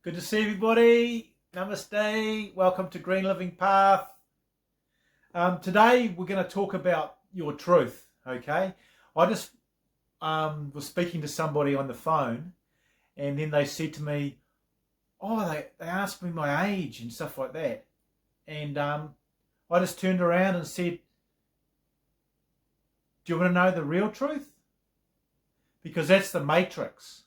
Good to see everybody. Namaste. Welcome to Green Living Path. Today we're going to talk about your truth. Okay. I just was speaking to somebody on the phone, and then they said to me, "Oh, they asked me my age and stuff like that," and I just turned around and said, "Do you want to know the real truth?" Because that's the matrix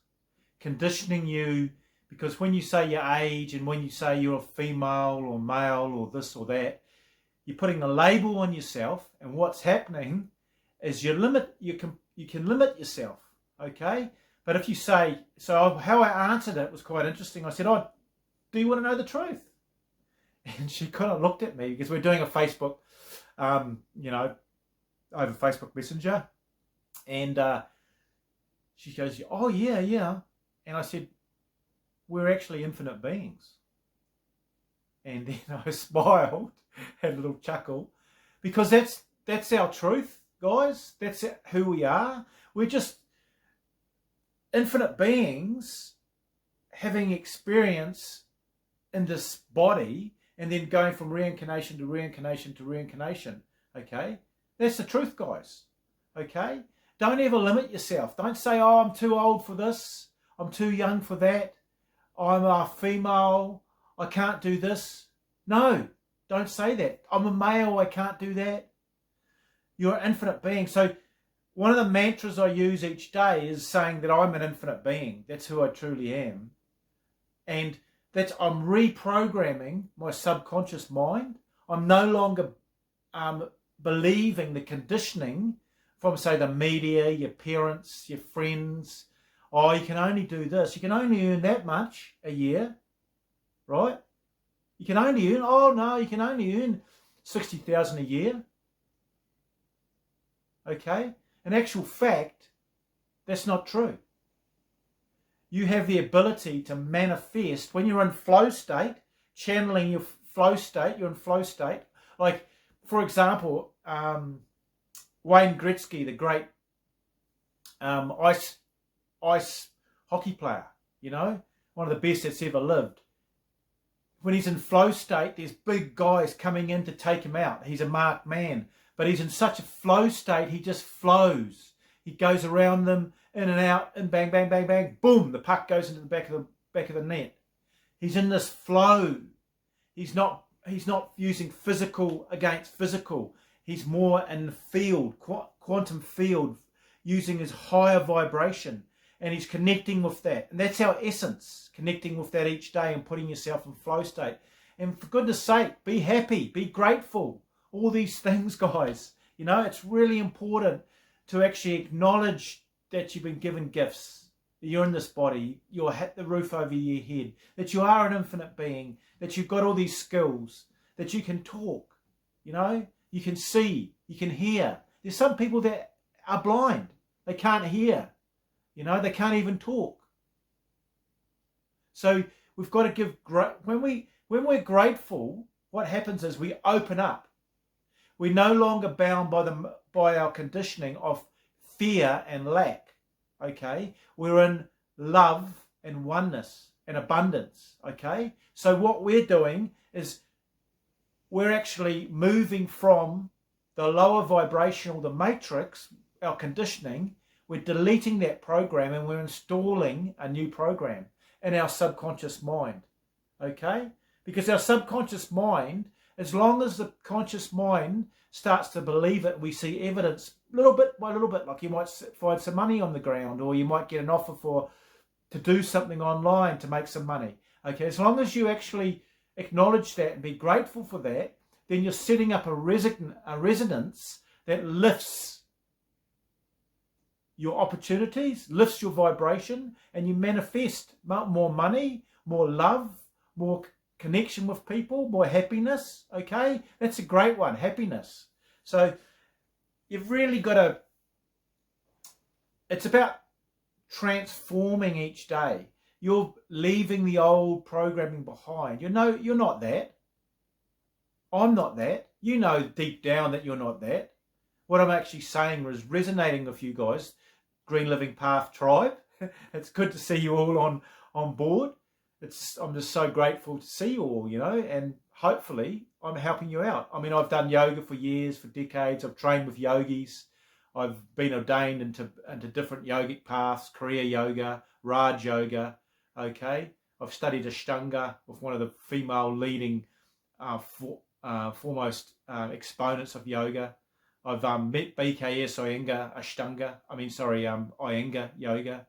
conditioning you. Because when you say your age and when you say you're a female or male or this or that, you're putting a label on yourself, and what's happening is you can limit yourself, okay? But if you say, so how I answered it was quite interesting. I said, "Oh, do you want to know the truth?" And she kind of looked at me because we're doing a Facebook, over Facebook Messenger, and she goes, "Oh yeah, yeah," and I said, "We're actually infinite beings." And then I smiled, had a little chuckle, because that's our truth, guys. That's who we are. We're just infinite beings having experience in this body and then going from reincarnation to reincarnation to reincarnation. Okay? That's the truth, guys. Okay? Don't ever limit yourself. Don't say, "Oh, I'm too old for this. I'm too young for that. I'm a female, I can't do this." No, don't say that. "I'm a male, I can't do that." You're an infinite being. So one of the mantras I use each day is saying that I'm an infinite being. That's who I truly am. And I'm reprogramming my subconscious mind. I'm no longer believing the conditioning from, say, the media, your parents, your friends. "Oh, you can only do this. You can only earn that much a year," right? You can only earn, "Oh no, you can only earn 60,000 a year." Okay? In actual fact, that's not true. You have the ability to manifest when you're in flow state, channeling your flow state, you're in flow state. Like, for example, Wayne Gretzky, the great ice hockey player, one of the best that's ever lived. When he's in flow state, there's big guys coming in to take him out. He's a marked man, but he's in such a flow state, he just flows. He goes around them, in and out, and bang, bang, bang, bang, boom, the puck goes into the back of the net. He's in this flow. He's not using physical against physical. He's more in the field, quantum field, using his higher vibration. And he's connecting with that. And that's our essence, connecting with that each day and putting yourself in flow state. And for goodness sake, be happy, be grateful. All these things, guys. It's really important to actually acknowledge that you've been given gifts, that you're in this body, you're at the roof over your head, that you are an infinite being, that you've got all these skills, that you can talk, you can see, you can hear. There's some people that are blind. They can't hear. They can't even talk. So we've got to give when we're grateful, what happens is we open up. We're no longer bound by our conditioning of fear and lack. Okay? We're in love and oneness and abundance. Okay? So what we're doing is we're actually moving from the lower vibrational, the matrix, our conditioning. We're deleting that program and we're installing a new program in our subconscious mind, okay? Because our subconscious mind, as long as the conscious mind starts to believe it, we see evidence little bit by little bit, like you might find some money on the ground, or you might get an offer to do something online to make some money, okay? As long as you actually acknowledge that and be grateful for that, then you're setting up a resonance that lifts your opportunities, lifts your vibration, and you manifest more money, more love, more connection with people, more happiness, okay? That's a great one, happiness. So you've really got to, it's about transforming each day. You're leaving the old programming behind. You're not that. I'm not that. You know deep down that you're not that. What I'm actually saying is resonating with you guys, Green Living Path tribe. It's good to see you all on board. I'm just so grateful to see you all, and hopefully I'm helping you out. I mean, I've done yoga for years, for decades. I've trained with yogis. I've been ordained into different yogic paths, Kriya Yoga, Raj Yoga, okay? I've studied Ashtanga with one of the female leading foremost exponents of yoga. I've met BKS Iyengar Yoga.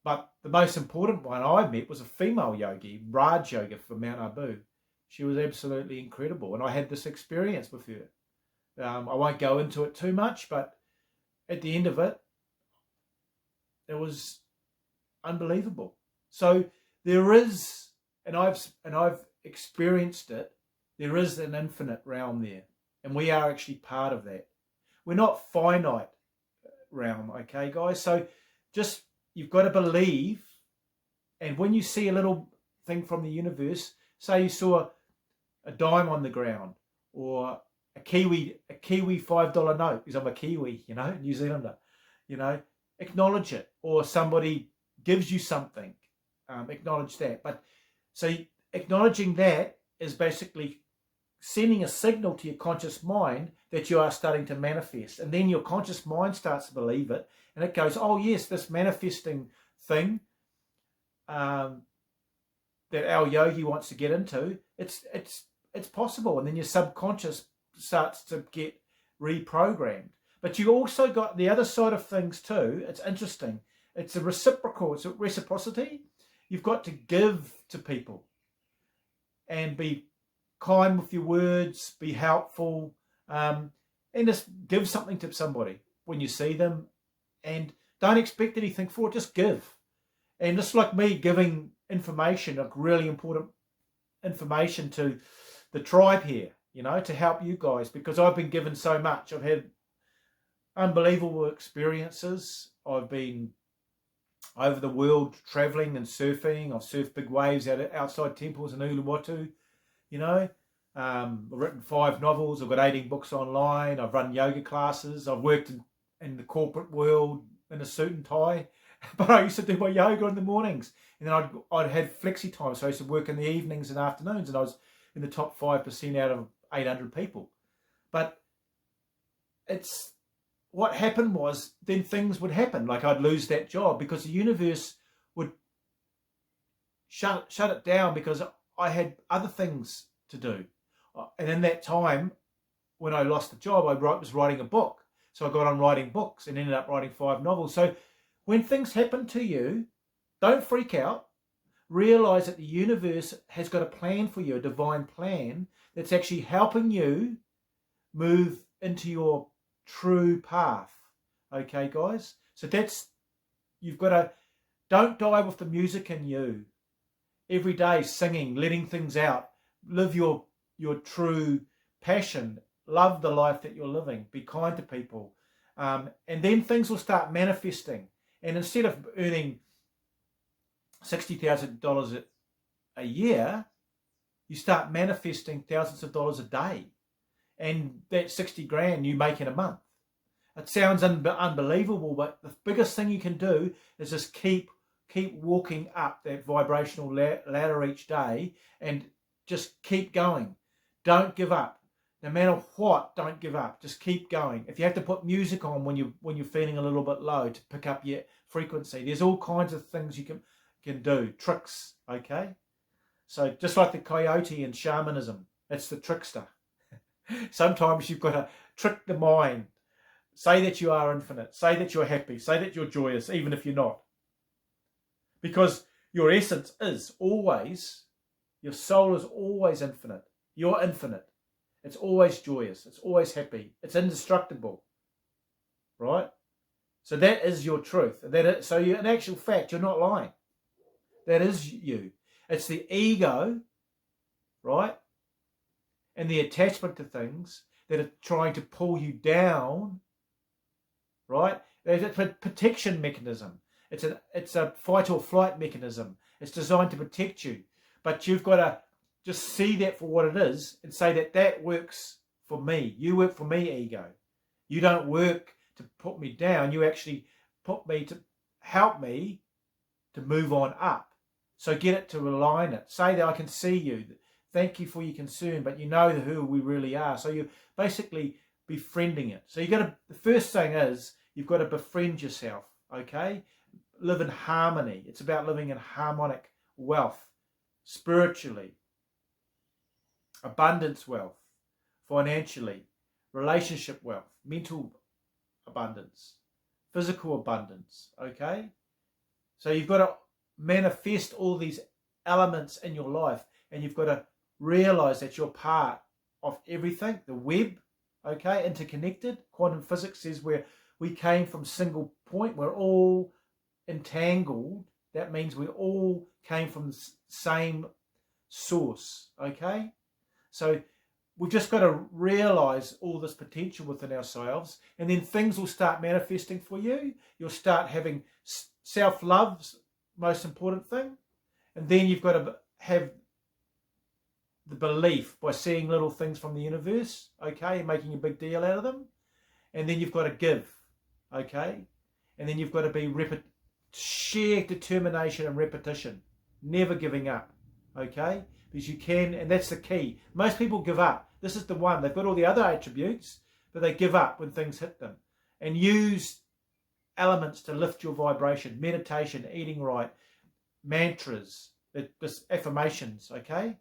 But the most important one I met was a female yogi, Raj Yoga from Mount Abu. She was absolutely incredible, and I had this experience with her. I won't go into it too much, but at the end of it, it was unbelievable. So there is, and I've experienced it. There is an infinite realm there, and we are actually part of that. We're not finite realm, okay, guys? So just you've got to believe, and when you see a little thing from the universe, say you saw a dime on the ground or a Kiwi $5 note, because I'm a Kiwi, New Zealander, acknowledge it. Or somebody gives you something, acknowledge that. But so acknowledging that is basically sending a signal to your conscious mind that you are starting to manifest. And then your conscious mind starts to believe it. And it goes, oh yes, this manifesting thing that our yogi wants to get into, it's possible. And then your subconscious starts to get reprogrammed. But you also got the other side of things too. It's interesting. It's a reciprocity. You've got to give to people and be kind with your words, be helpful, and just give something to somebody when you see them, and don't expect anything for it. Just give. And just like me giving information, like really important information to the tribe here, to help you guys, because I've been given so much. I've had unbelievable experiences. I've been over the world traveling and surfing. I've surfed big waves outside temples in Uluwatu. I've written 5 novels. I've got 18 books online. I've run yoga classes. I've worked in the corporate world in a suit and tie, but I used to do my yoga in the mornings, and then I'd had flexi time, so I used to work in the evenings and afternoons, and I was in the top 5% out of 800 people. But it's what happened was then things would happen, like I'd lose that job because the universe would shut it down because I had other things to do. And in that time, when I lost the job, I was writing a book. So I got on writing books and ended up writing 5 novels. So when things happen to you, don't freak out. Realize that the universe has got a plan for you, a divine plan that's actually helping you move into your true path. Okay, guys? So you've got to, don't die with the music in you. Every day singing, letting things out. Live your true passion. Love the life that you're living. Be kind to people. And then things will start manifesting. And instead of earning $60,000 a year, you start manifesting thousands of dollars a day. And that 60 grand you make in a month. It sounds unbelievable, but the biggest thing you can do is just keep walking up that vibrational ladder each day and just keep going. Don't give up. No matter what, don't give up. Just keep going. If you have to put music on when you're feeling a little bit low to pick up your frequency, there's all kinds of things you can do. Tricks, okay? So just like the coyote in shamanism, it's the trickster. Sometimes you've got to trick the mind. Say that you are infinite. Say that you're happy. Say that you're joyous, even if you're not. Because your essence is always, your soul is always infinite. You're infinite. It's always joyous. It's always happy. It's indestructible. Right? So that is your truth. So in actual fact, you're not lying. That is you. It's the ego, right? And the attachment to things that are trying to pull you down, right? It's a protection mechanism. It's a fight or flight mechanism. It's designed to protect you. But you've got to just see that for what it is and say that works for me. You work for me, ego. You don't work to put me down. You actually put me to help me to move on up. So get it to align it. Say that I can see you. Thank you for your concern, but you know who we really are. So you're basically befriending it. So the first thing is you've got to befriend yourself, okay? Live in harmony. It's about living in harmonic wealth, spiritually, abundance wealth, financially, relationship wealth, mental abundance, physical abundance, okay? So you've got to manifest all these elements in your life, and you've got to realize that you're part of everything, the web, okay, interconnected. Quantum physics says we came from single point, we're all entangled. That means we all came from the same source, okay? So we've just got to realize all this potential within ourselves, and then things will start manifesting for you. You'll start having self-love's most important thing, and then you've got to have the belief by seeing little things from the universe, okay, and making a big deal out of them. And then you've got to give, okay, and then you've got to be sheer determination and repetition, never giving up, okay, because you can, and that's the key. Most people give up. This is the one. They've got all the other attributes, but they give up when things hit them. And use elements to lift your vibration: meditation, eating right, mantras, affirmations, okay,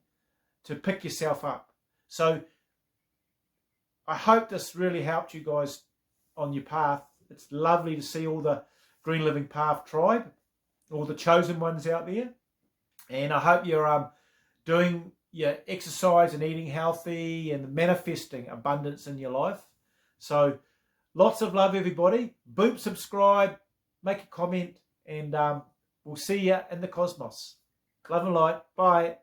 to pick yourself up. So I hope this really helped you guys on your path. It's lovely to see all the Green Living Path tribe, all the chosen ones out there. And I hope you're doing your exercise and eating healthy and manifesting abundance in your life. So lots of love, everybody. Boop, subscribe, make a comment, and we'll see you in the cosmos. Love and light. Bye.